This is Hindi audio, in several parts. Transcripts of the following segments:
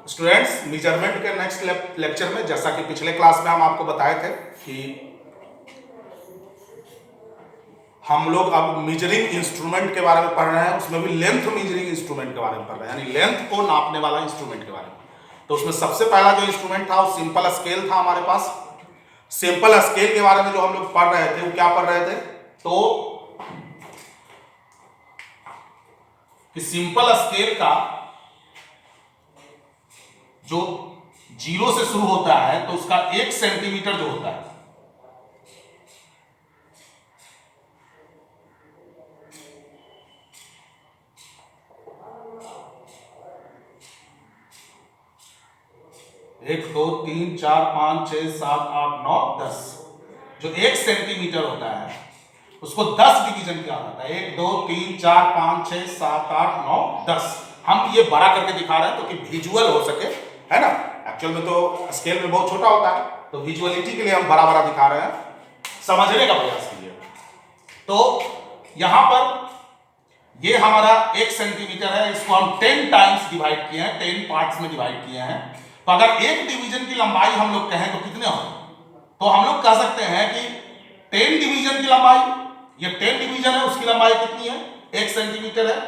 स्टूडेंट्स, मेजरमेंट के नेक्स्ट लेक्चर में, जैसा कि पिछले क्लास में हम आपको बताए थे कि हम लोग अब मेजरिंग इंस्ट्रूमेंट के बारे में पढ़ रहे हैं, उसमें भी लेंथ मेजरिंग इंस्ट्रूमेंट के बारे में पढ़ रहे हैं, यानी लेंथ को नापने वाला इंस्ट्रूमेंट के बारे में। तो उसमें सबसे पहला जो इंस्ट्रूमेंट था वो सिंपल स्केल था हमारे पास। सिंपल स्केल के बारे में जो हम लोग पढ़ रहे थे वो क्या पढ़ रहे थे, तो कि सिंपल स्केल का जो 0 से शुरू होता है तो उसका 1 सेंटीमीटर जो होता है, एक 2 3 4 5 6 7 8 9 10, जो 1 सेंटीमीटर होता है उसको 10 डिवीजन किया जाता है। 1 2 3 4 5 6 7 8 9 10। हम ये बड़ा करके दिखा रहे हैं तो कि विजुअल हो सके, है ना। एक्चुअल में तो स्केल में बहुत छोटा होता है, तो विजुअलिटी के लिए हम बड़ा बड़ा दिखा रहे हैं, समझने का प्रयास कीजिए। तो यहां पर ये हमारा 1 सेंटीमीटर है, इसको हम 10 टाइम्स डिवाइड किए हैं, 10 पार्ट्स में डिवाइड किए हैं। तो अगर एक डिवीजन की लंबाई हम लोग कहें तो कितने हो, तो हम लोग कह सकते हैं कि 10 डिवीजन की लंबाई, ये 10 डिवीजन है, उसकी लंबाई कितनी है, 1 सेंटीमीटर है,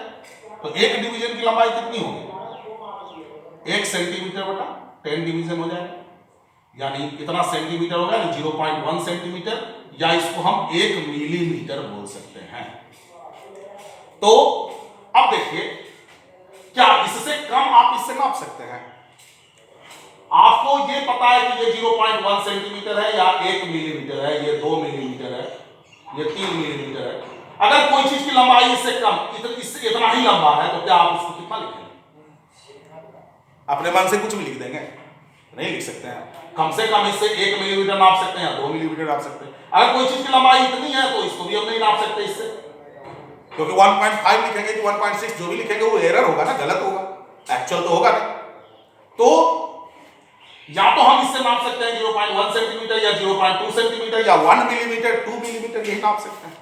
तो एक डिवीजन की लंबाई कितनी होगी, 1 सेंटीमीटर बटा 10 डिवीजन हो जाएगा, यानी कितना सेंटीमीटर होगा, 0.1 सेंटीमीटर, या इसको हम 1 मिलीमीटर बोल सकते हैं। तो अब देखिए, क्या इससे कम आप इससे नाप सकते हैं? आपको ये पता है कि ये 0.1 सेंटीमीटर है या 1 मिलीमीटर है, ये 2 मिलीमीटर है, ये 3 मिलीमीटर है। अगर कोई चीज की लंबाई इससे कम, इससे इतना ही लंबा है, तो क्या आप उसको कितना लिखेंगे? अपने मन से कुछ भी लिख देंगे? नहीं लिख सकते हैं। कम से कम इससे 1 मिलीमीटर नाप सकते हैं या 2 मिलीमीटर नाप सकते हैं। अगर कोई चीज की लंबाई इतनी है तो इसको भी हम नहीं नाप सकते इससे, क्योंकि 1.5 लिखेंगे कि 1.6, जो भी लिखेंगे वो एरर होगा ना, गलत होगा, एक्चुअल तो होगा नहीं। तो या तो हम इससे नाप सकते हैं 0.1 सेंटीमीटर या 0.2 सेंटीमीटर या 1 मिलीमीटर, 2 मिलीमीटर, यही नाप सकते हैं।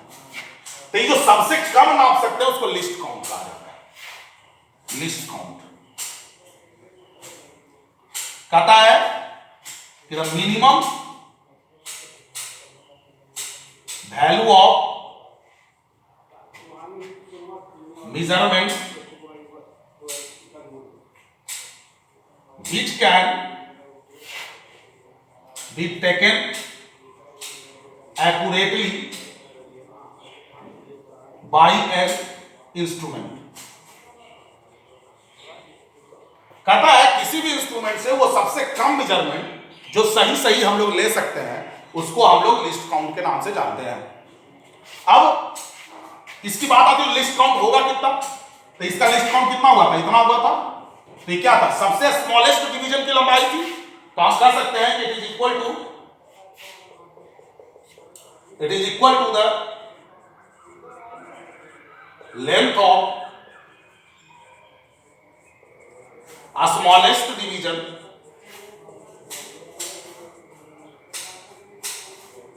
तो ये जो सबसे कम नाप सकते हैं उसको लिस्ट काउंट कहा जाता है। लिस्ट काउंट कहता है कि the minimum value of measurement which can be taken accurately by an instrument। कहता है किसी भी इंस्ट्रूमेंट से वो सबसे कम मेजरमेंट जो सही सही हम लोग ले सकते हैं उसको हम लोग लिस्ट काउंट के नाम से जानते हैं। अब इसकी बात आती है लिस्ट काउंट होगा कितना, तो इसका लिस्ट काउंट कितना हुआ था, इतना हुआ था। तो ये क्या था, सबसे स्मॉलेस्ट डिवीजन की लंबाई थी, तो हम कह सकते हैं कि it is equal to the length of a smallest division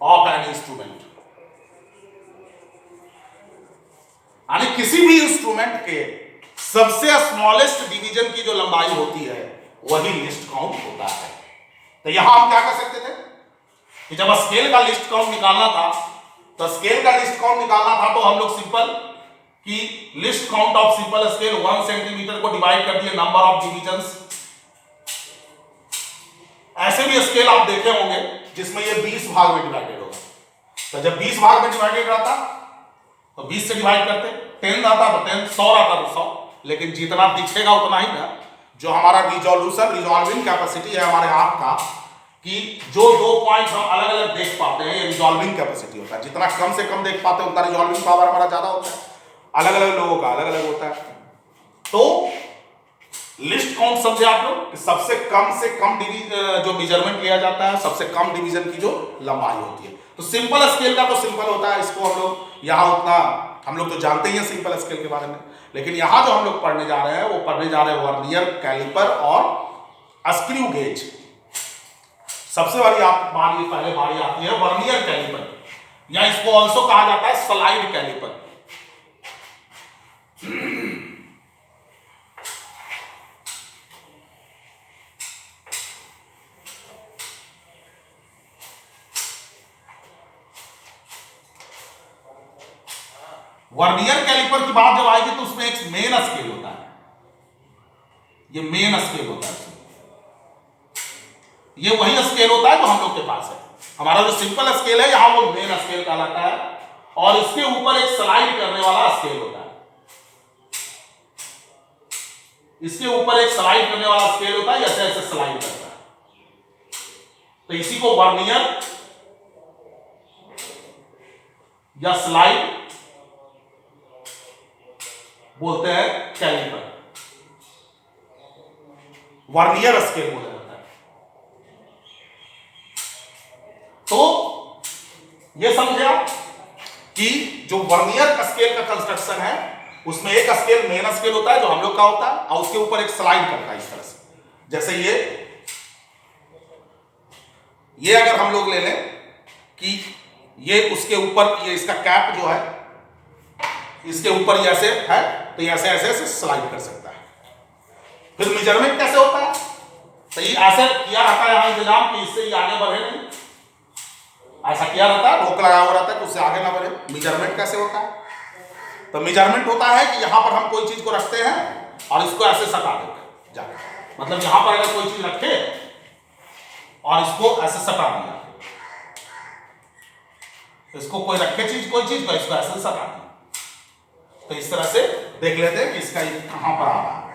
of an instrument। यानी किसी भी इंस्ट्रूमेंट के सबसे स्मॉलेस्ट डिवीजन की जो लंबाई होती है वही लिस्ट काउंट होता है। तो यहां हम क्या कर सकते थे कि जब स्केल का लिस्ट काउंट निकालना था, तो स्केल का लिस्ट काउंट निकालना था तो हम लोग सिंपल कि list count of simple scale 1 centimetre को डिवाइड कर दिए नंबर ऑफ डिवीजन्स। ऐसे भी स्केल आप देखे होंगे जिसमें ये 20 भाग में डिवाइडेड होगा, तो जब 20 भाग में डिवाइडेड रहता तो 20 से डिवाइड करते, 10 आता तो 10, 100 आता तो 100, लेकिन जितना दिखेगा उतना ही ना। जो हमारा रिजॉल्विंग कैपेसिटी है हमारे हाथ का, कि जो 2 पॉइंट हम अलग अलग देख पाते हैं, ये रिजॉल्विंग कैपेसिटी होता है। जितना कम से कम देख पाते हैं उतना रिजॉल्विंग पावर हमारा ज्यादा होता है। अलग अलग लोगों का अलग अलग होता है। तो लिस्ट काउंट समझे आप लोग, सबसे कम से कम जो मेजरमेंट लिया जाता है, सबसे कम डिवीजन की जो लंबाई होती है। तो सिंपल स्केल का तो सिंपल होता है, इसको हम लोग यहाँ उतना हम लोग तो जानते ही हैं सिंपल स्केल के बारे में, लेकिन यहाँ जो हम लोग पढ़ने जा रहे हैं वो पढ़ने जा रहे हैं वर्नियर कैलिपर और स्क्रू गेज। सबसे बड़ी पहले बारी आती है वर्नियर कैलिपर, या इसको ऑल्सो कहा जाता है स्लाइड कैलिपर। वर्नियर कैलिपर की बात जब आएगी तो उसमें एक मेन स्केल होता है, ये मेन स्केल होता है, ये वही स्केल होता है जो हम लोग के पास है। हमारा जो सिंपल स्केल है यहां वो मेन स्केल कहलाता है, और इसके ऊपर एक स्लाइड करने वाला स्केल होता है, इसके ऊपर एक स्लाइड करने वाला स्केल होता है, ऐसे ऐसे स्लाइड करता है। तो इसी को वर्नियर या स्लाइड बोलते हैं, कैलिपर वर्नियर स्केल बोला जाता है। तो ये समझे आप कि जो वर्नियर स्केल का कंस्ट्रक्शन है उसमें एक स्केल मेन स्केल होता है जो हम लोग का होता है, और उसके ऊपर एक स्लाइड करता है इस तरह से। जैसे ये अगर हम लोग ले लें कि ये उसके ऊपर ये इसका कैप जो है इसके ऊपर ये ऐसे है, तो ये ऐसे ऐसे ऐसे स्लाइड कर सकता है। फिर मेजरमेंट कैसे होता है, तो ये ऐसे किया रहता है यहां इंतजाम कि इससे ये आगे बढ़े नहीं, ऐसा किया रहता है, रोक लगा हुआ रहता है कि उससे आगे ना बढ़े। मेजरमेंट कैसे होता है, तो मेजरमेंट होता है कि यहां पर हम कोई चीज को रखते हैं और इसको ऐसे सटा देते हैं जाकर, मतलब यहां पर अगर कोई चीज रखे और इसको ऐसे सटा दिया, इसको कोई रखे चीज कोई चीज को इसको ऐसे सटा दिया, तो इस तरह से देख लेते हैं कि इसका ये कहां पर आ रहा है।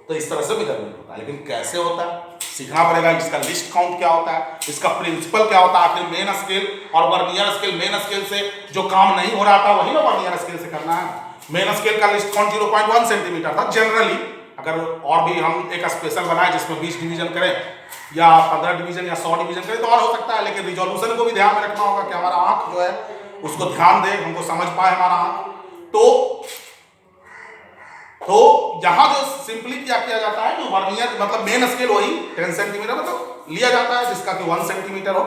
तो इस तरह से मेजरमेंट होता है। लेकिन कैसे होता है सीखना पड़ेगा, इसका लिस्ट काउंट क्या होता है, इसका प्रिंसिपल क्या होता है। आखिर मेन स्केल और वर्नियर स्केल, मेन स्केल से जो काम नहीं हो रहा था वही ना वर्नियर स्केल से करना है। मेन स्केल का लिस्ट काउंट 0.1 सेंटीमीटर था जनरली। अगर और भी हम एक स्पेशल बनाए जिसमें 20 डिवीजन करें या 15 डिवीजन या 100 डिवीजन करें तो और हो सकता है, लेकिन रिजोल्यूशन को भी ध्यान में रखना होगा कि हमारा आंख जो है उसको ध्यान दे, हमको समझ पाए हमारा आंख। तो यहां जो सिंपली क्या किया जाता है कि वर्नियर मतलब मेन स्केल वही 10 सेंटीमीटर मतलब लिया जाता है, जिसका कि 1 सेंटीमीटर हो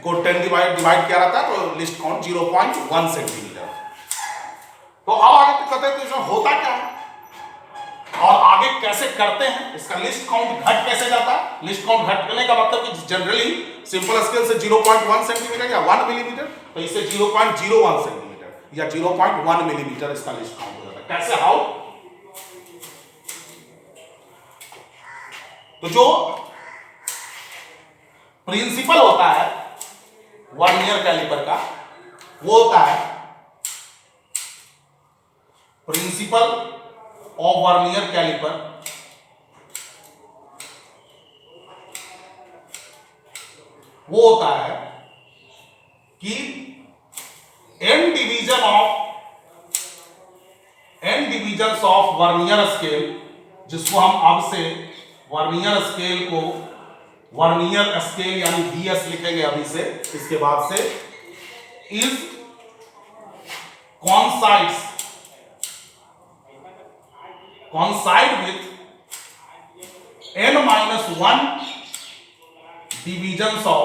को 10 डिवाइड किया जाता है, तो लिस्ट काउंट 0.1 सेंटीमीटर। तो अब आगे कहते हैं इसमें होता क्या है और आगे कैसे करते हैं, इसका लिस्ट काउंट घट कैसे जाता है। लिस्ट काउंट घटने का मतलब कि जनरली सिंपल स्केल से 0.1 सेंटीमीटर या 1 मिलीमीटर, तो इससे 0.01 सेंटीमीटर या 0.1 मिलीमीटर इसका लिस्ट काउंट हो जाता है। कैसे, हाउ, तो जो प्रिंसिपल होता है वर्नियर कैलिपर का वो होता है प्रिंसिपल ऑफ वर्नियर कैलिपर वो होता है कि n division of vernier scale, जिसको हम अब से वर्नियर स्केल को वर्नियर स्केल यानी VS लिखेंगे अभी से, इसके बाद से, is coincide with n-1 divisions of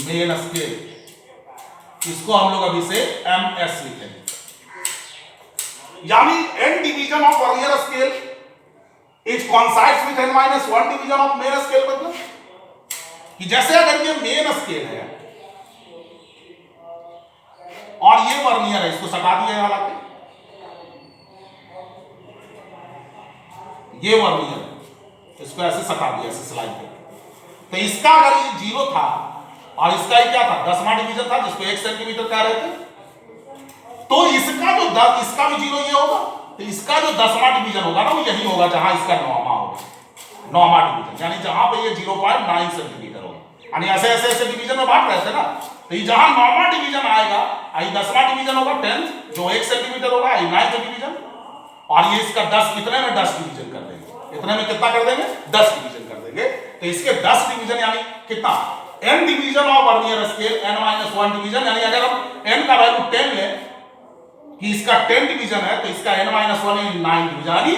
main scale, इसको हम लोग अभी से MS लिखेंगे। यानी n division of vernier scale is coincides with n-1 division of main scale, मतलब कि जैसे अगर ये मेन स्केल है और ये वर्नियर है, इसको सटा दिया है, हालांकि ये वर्नियर इसको ऐसे सटा दिया, ऐसे स्लाइड करके, तो इसका अगर ये 0 था और इसका ही क्या था 10वां डिवीजन था जिसको 1 सेंटीमीटर कह रहे थे, तो इसका जो इसका भी 0 ये होगा, तो इसका जो 10वां डिवीजन होगा ना वो यही होगा जहां इसका 9वां होगा, 9वां डिवीजन, यानी जहां पे ये 0.9 सेंटीमीटर होगा। यानी ऐसे ऐसे ऐसे डिवीजन में बांट रहे थे ना, तो ये जहां 9वां डिवीजन आएगा, आई 10वां डिवीजन होगा 10 जो 1 सेंटीमीटर होगा, आई 9th डिवीजन, और ये इसका 10 कितने में 10 डिवीजन कर देंगे, इतने में कितना कर देंगे 10 डिवीजन कर देंगे। तो इसके 10 डिवीजन यानी कितना, n division of vernier scale n-1 division, यानी अगर हम n का वैल्यू 10 ले कि इसका 10 डिवीजन है तो इसका n-1 9 डिवीजन, यानी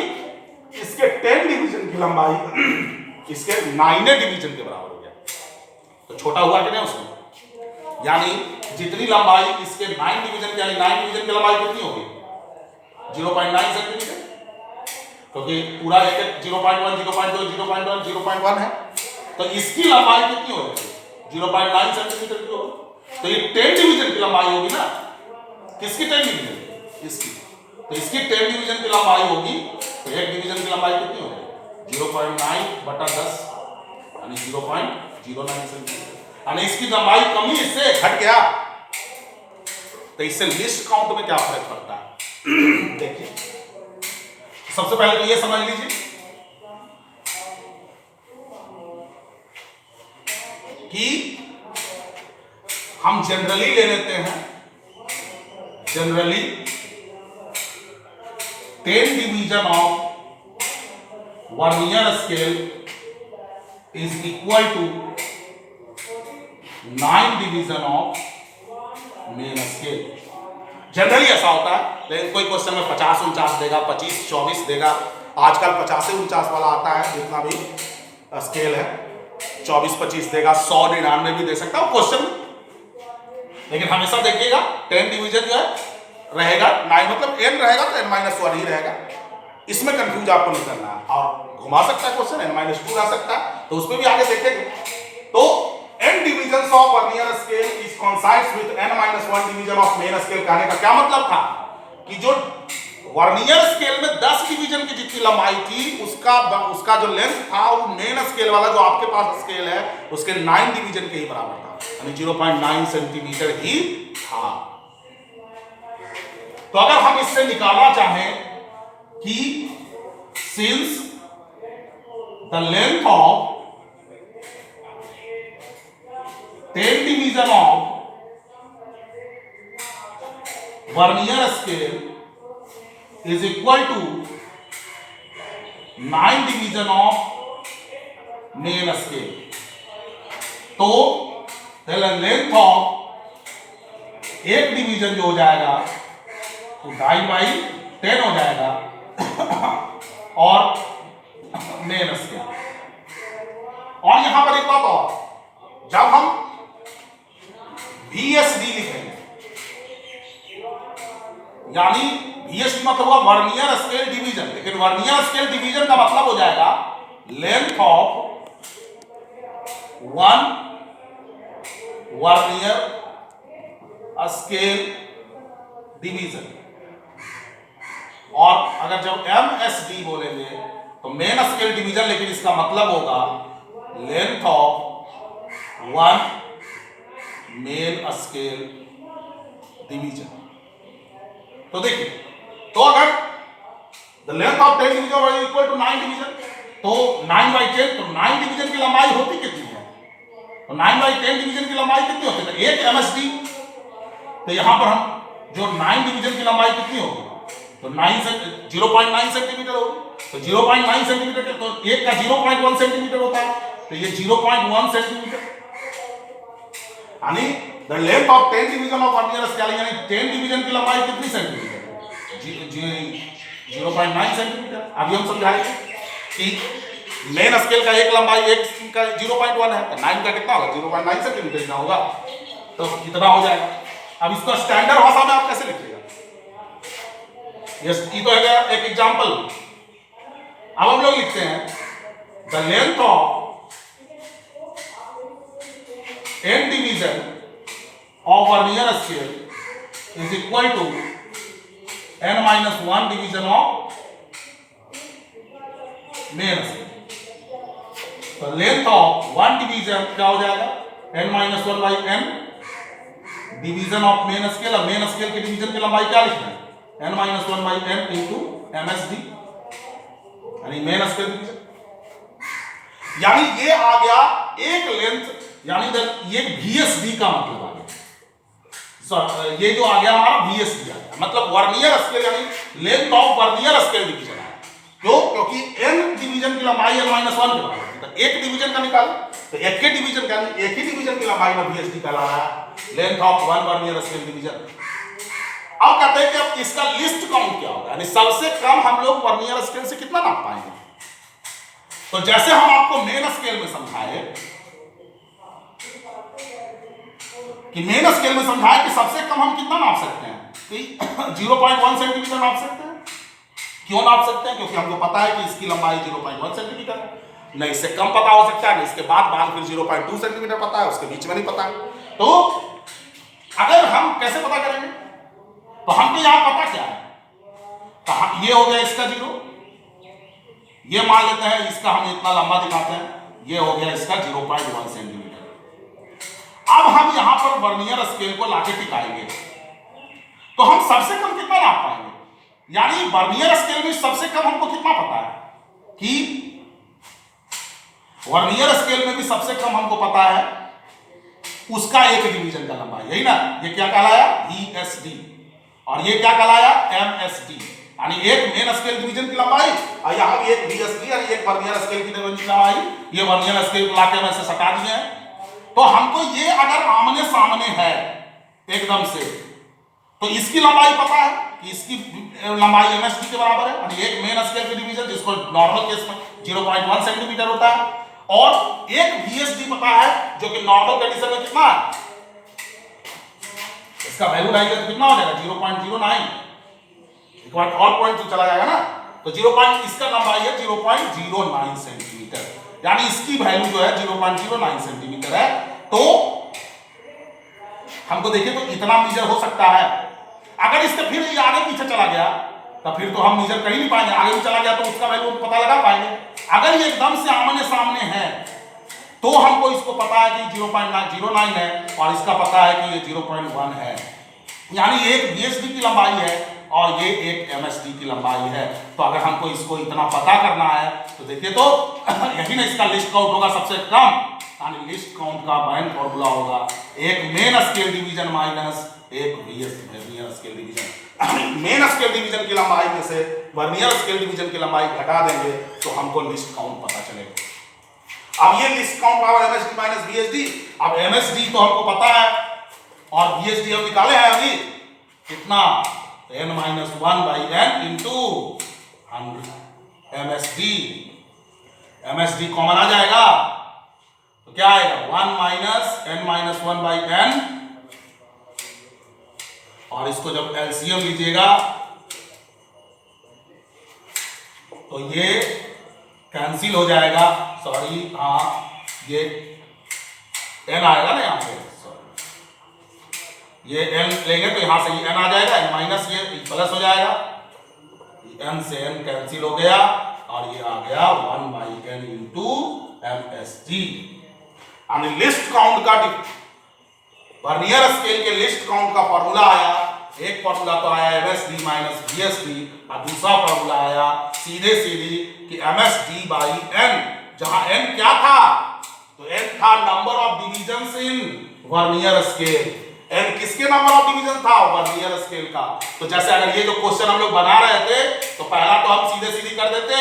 इसके 10 डिवीजन की लंबाई इसके 9वें डिवीजन के बराबर हो गया। तो छोटा हुआ कि नहीं उसमें, यानी जितनी लंबाई इसके 9 डिवीजन की, यानी 9 डिवीजन की लंबाई कितनी होगी 0.9 सेंटीमीटर, क्योंकि पूरा एक 0.1 0.2 0.1 0.1 है, तो इसकी लंबाई कितनी हो जाएगी 0.9 सेंटीमीटर की होगी, तो ये 10 डिवीजन की लंबाई होगी ना। किसकी 10 डिवीजन? इसकी। तो इसकी 10 डिवीजन की लंबाई होगी, तो एक डिवीजन की लंबाई कितनी होगी? 0.9/10 यानी 0.09 सेंटीमीटर। यानी इसकी लंबाई कमी, इससे घट गया। तो इससे लिस्ट काउंट में क्या फर्क पड़ता है? देखिए, सबसे पहले तो ये समझ लीजिए कि हम जनरली ले लेते हैं, generally 10 division of vernier scale is equal to 9 division of main scale. Generally ऐसा होता है, लेकिन कोई क्वेश्चन में 50-49 देगा, 25-24 देगा। आजकल 50-49 वाला आता है, जितना भी स्केल है 24-25 देगा, 100-99 भी दे सकता है क्वेश्चन। लेकिन हमेशा देखिएगा 10 डिवीजन जो है रहेगा, 9 मतलब n रहेगा तो n-1 ही रहेगा। इसमें कंफ्यूज आपको नहीं करना है, और घुमा सकता है क्वेश्चन, n-2 आ सकता है, तो उसमें भी आगे देखेंगे। तो n division of vernier scale is coincides with n-1 division of main scale. कहने का क्या मतलब था कि जो वर्नियर स्केल में 10 डिवीजन की जितनी लंबाई थी, उसका जो लेंथ था वो मेन स्केल वाला जो आपके पास स्केल है उसके 9 डिवीजन के ही बराबर था, यानी 0.9 सेंटीमीटर ही था। तो अगर हम इससे निकालना चाहें कि since the length of 10 division of vernier scale is equal to 9 division of main scale, तो लेंथ ऑफ एक डिवीजन जो हो जाएगा वो 2.5/10 हो जाएगा और मेन स्केल। और यहां पर एक बात और, जब हम VSD लिखेंगे, यानी VSD मतलब हुआ वर्नियर स्केल डिवीजन, लेकिन वर्नियर स्केल डिवीजन का मतलब हो जाएगा length of 1 vernier scale division. और अगर जब MSD बोलेंगे तो मेन स्केल डिवीजन, लेकिन इसका मतलब होगा length of 1 main scale division. तो देखिए, तो अगर the length of 10 division is equal to 9 division, तो 9/10, तो 9 डिवीजन की लंबाई होती कितनी है? तो 9/10 डिवीजन की लंबाई कितनी होती है? तो 1 MSD। तो यहां पर हम जो 9 डिवीजन की लंबाई कितनी होगी? तो 0.9 सेंटीमीटर होगी। तो 0.9 सेंटीमीटर, तो एक का 0.1 सेंटीमीटर होता है, तो ये 0.1 सेंटीमीटर, यानी the length of 10 division of vernier scale, यानी 10 डिवीजन की लंबाई कितनी सेंटीमीटर? 0.9 सेंटीमीटर। अभी हम समझाएंगे कि मेन स्केल का एक लंबाई एक का 0.1 है, तो 9 का कितना होगा? 0.9 सेंटीमीटर इतना होगा, तो इतना हो जाएगा। अब इसको स्टैंडर्ड भाषा में आप कैसे लिखिएगा? ये तो है एक एग्जांपल। अब हम लोग लिखते हैं the length of n division of vernier scale is equal to n-1 division of main scale. तो लेंथ ऑफ 1 डिवीजन क्या हो जाएगा? n-1/n division of main scale. और मेन स्केल के डिवीजन की लंबाई क्या लिखना है? n-1/n इंटू MSD, यानी मेन स्केल डिवीजन। यानी ये आ गया एक लेंथ, यानी ये VSD का मतलब आ गया। ये जो आ गया हमारा VSD आ गया, मतलब वर्नियर स्केल, यानी length of vernier scale division है। क्यों? क्योंकि n डिवीजन की लंबाई n-1 के बराबर है, तो एक डिवीजन का निकालो, तो एक ही डिवीजन का, एक ही डिवीजन की लंबाई में VSD कहला रहा है, length of 1 vernier scale division. अब कहते हैं कि अब इसका लिस्ट काउंट क्या होगा, यानी सबसे कम हम लोग वर्नियर स्केल से कितना नाप पाएंगे। तो जैसे हम आपको मेन स्केल में समझाए कि सबसे कम हम कितना नाप सकते हैं? 0.1 सेंटीमीटर नाप सकते हैं। क्यों नाप सकते हैं? क्योंकि हमको पता है कि इसकी लंबाई 0.1 सेंटीमीटर है। न इससे कम पता हो सकता है, न इसके बाद फिर 0.2 सेंटीमीटर पता है, उसके बीच में नहीं पता है। तो अगर हम कैसे पता करेंगे, तो हमको यहां पता क्या है, तो ये हो गया इसका 0, ये मान लेते हैं इसका हम इतना लंबा दिखाते हैं, ये हो गया इसका 0.1 सेंटीमीटर। अब हम यहां पर वर्नियर स्केल को लाके टिकाएंगे, तो हम सबसे कम कितना नाप पाएंगे, यानी वर्नियर स्केल में सबसे कम हमको कितना पता है कि वर्नियर स्केल में भी सबसे कम हमको पता है उसका एक डिवीजन का लंबाई, यही ना, ये क्या कहलाया VSD और ये क्या कहलाया MSD, यानी एक मेन स्केल डिवीजन की लंबाई और यहां भी एक VSD और एक वर्नियर स्केल की डिवीजन की लंबाई, ये वर्नियर स्केल को लाके मैं से सटा दिए हैं। तो हमको ये अगर आमने सामने है एकदम से, तो इसकी लंबाई पता है कि इसकी लंबाई MSD के बराबर है, यानी एक मेन स्केल की डिवीजन जिसको नॉर्मल केस में 0.1 सेंटीमीटर होता है, और एक VSD पता है जो कि नॉर्मल कंडीशन में कितना है, इसका वैल्यू लाइएगा तो कितना हो जाएगा 0.09, एक बार और पॉइंट तो चला जाएगा ना, तो 0. इसका लंबाई है 0.09 सेंटीमीटर, यानी इसकी वैल्यू जो है 0.09 सेंटीमीटर है। तो हमको देखिए तो इतना मीजर हो सकता है। अगर इसके फिर ये आगे पीछे चला गया तो फिर तो हम मीजर कर ही नहीं पाएंगे, आगे भी चला गया तो उसका वैल्यू पता लगा पाएंगे। अगर ये एकदम से आमने सामने है तो हमको इसको पता है कि 0.09 है और इसका पता है कि ये 0.1 है, यानी एक VSD की लंबाई है और ये एक MSD की लंबाई है। तो अगर हमको इसको इतना पता करना है तो देखिए तो यही ना इसका लिस्ट काउंट होगा सबसे कम, यानी लिस्ट काउंट का मेन फॉर्मूला होगा एक मेन स्केल डिवीजन माइनस एक vernier scale division. Main scale division की लंबाई में से वर्नियर स्केल डिवीजन की लंबाई घटा देंगे तो हमको लिस्ट काउंट पता चलेगा। अब ये लिस्ट काउंट बराबर MSD माइनस VSD, अब MSD तो हमको पता है और VSD हम निकाले हैं अभी कितना n-1/n इंटू 100 MSD कॉमन आ जाएगा तो क्या आएगा 1 - n-1/n, और इसको जब LCM लीजिएगा तो ये कैंसिल हो जाएगा, सॉरी हाँ ये n आएगा ना यहाँ पे, ये n लेंगे तो यहां से ये n आ जाएगा, n माइनस ये प्लस हो जाएगा, n से n कैंसिल हो गया और ये आ गया 1/n इंटू MSD। यानी लिस्ट काउंट का वर्नियर स्केल के लिस्ट काउंट का फॉर्मूला आया, एक फॉर्मूला तो आया MSD माइनस VSD और दूसरा फॉर्मूला आया सीधे कि MSD/n, जहां n क्या था तो n था number of divisions in vernier scale. n किसके नंबर ऑफ डिवीजन था वर्नियर स्केल का। तो जैसे अगर ये जो क्वेश्चन हम लोग बना रहे थे तो पहला तो हम सीधे कर देते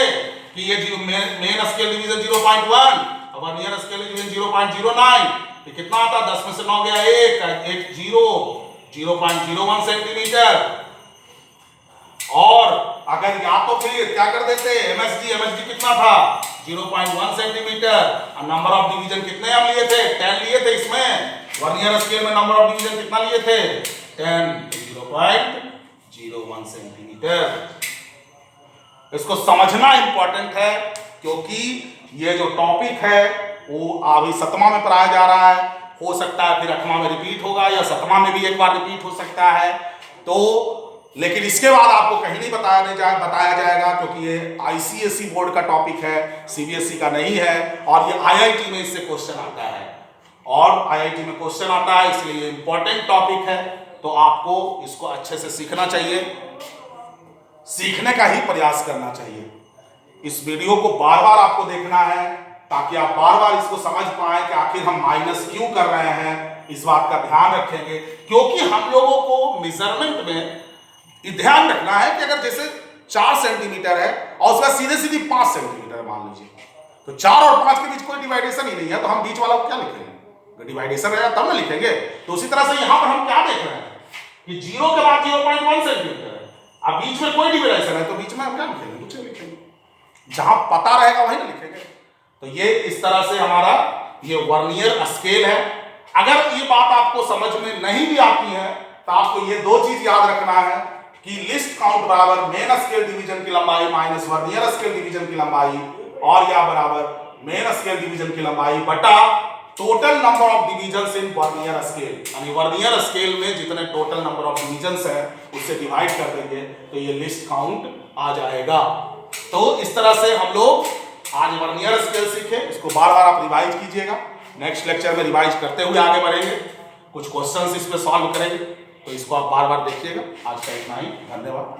कि ये मेन स्केल डिवीजन 0.1 और वर्नियर स्केल डिवीजन 0.09, तो कितना आता 10 में से 9 गया 1 0 0.01 सेंटीमीटर। और अगर या तो फिर क्या कर देते MSD कितना था 0.1 सेंटीमीटर और नंबर ऑफ डिवीजन कितने हम लिए थे 10 लिए थे, इसमें वर्नियर स्केल में नंबर ऑफ डिवीजन कितना लिए थे 10, 0.01 सेंटीमीटर। इसको समझना इंपॉर्टेंट है क्योंकि ये जो टॉपिक है वो अभी 7वां में पढ़ाया जा रहा है, हो सकता है फिर 8वां में रिपीट होगा या 7वां में भी एक बार रिपीट हो सकता है। तो लेकिन इसके बाद आपको कहीं नहीं बताया जाएगा क्योंकि ये ICSE बोर्ड का टॉपिक है, CBSE का नहीं है, और ये IIT में इससे क्वेश्चन आता है और IIT में क्वेश्चन आता है, इसलिए ये इंपॉर्टेंट टॉपिक है। तो आपको इसको अच्छे से सीखना चाहिए, सीखने का ही प्रयास करना चाहिए। इस वीडियो को बार बार आपको देखना है ताकि आप बार बार इसको समझ पाएं कि आखिर हम माइनस क्यों कर रहे हैं, इस बात का ध्यान रखेंगे। क्योंकि हम लोगों को मेजरमेंट में ध्यान रखना है कि अगर जैसे 4 सेंटीमीटर है और उसका सीधे 5 सेंटीमीटर मान लीजिए, तो 4 और 5 के बीच कोई डिवाइडेशन ही नहीं है, तो हम बीच वाला को क्या लिखेंगे, डिवाइडेशन रहेगा तब ना लिखेंगे। तो उसी तरह से यहां पर हम क्या देख रहे हैं कि 0 के बाद 0.1 सेंटीमीटर है, अब बीच में कोई डिवाइडेशन है तो बीच में हम क्या लिखेंगे, कुछ नहीं लिखेंगे, जहां पता रहेगा वहीं ना लिखेंगे। तो ये इस तरह से हमारा ये वर्नियर स्केल है। अगर ये बात आपको समझ में नहीं भी आती है तो आपको ये 2 चीज याद रखना है कि लिस्ट काउंट बराबर मेन स्केल डिवीजन की लंबाई माइनस वर्नियर स्केल डिवीजन की लंबाई, और या बराबर मेन स्केल डिवीजन की लंबाई बटा total number of division in vernier scale, यानी वर्नियर स्केल में जितने टोटल नंबर ऑफ डिवीजन है उससे डिवाइड कर देंगे तो ये लिस्ट काउंट आ जाएगा। तो इस तरह से हम लोग आज वर्नियर स्केल सीखे, इसको बार बार आप रिवाइज कीजिएगा। नेक्स्ट लेक्चर में रिवाइज करते हुए आगे बढ़ेंगे, कुछ क्वेश्चंस इस पे सॉल्व करेंगे, तो इसको आप बार बार देखिएगा। आज का इतना ही, धन्यवाद।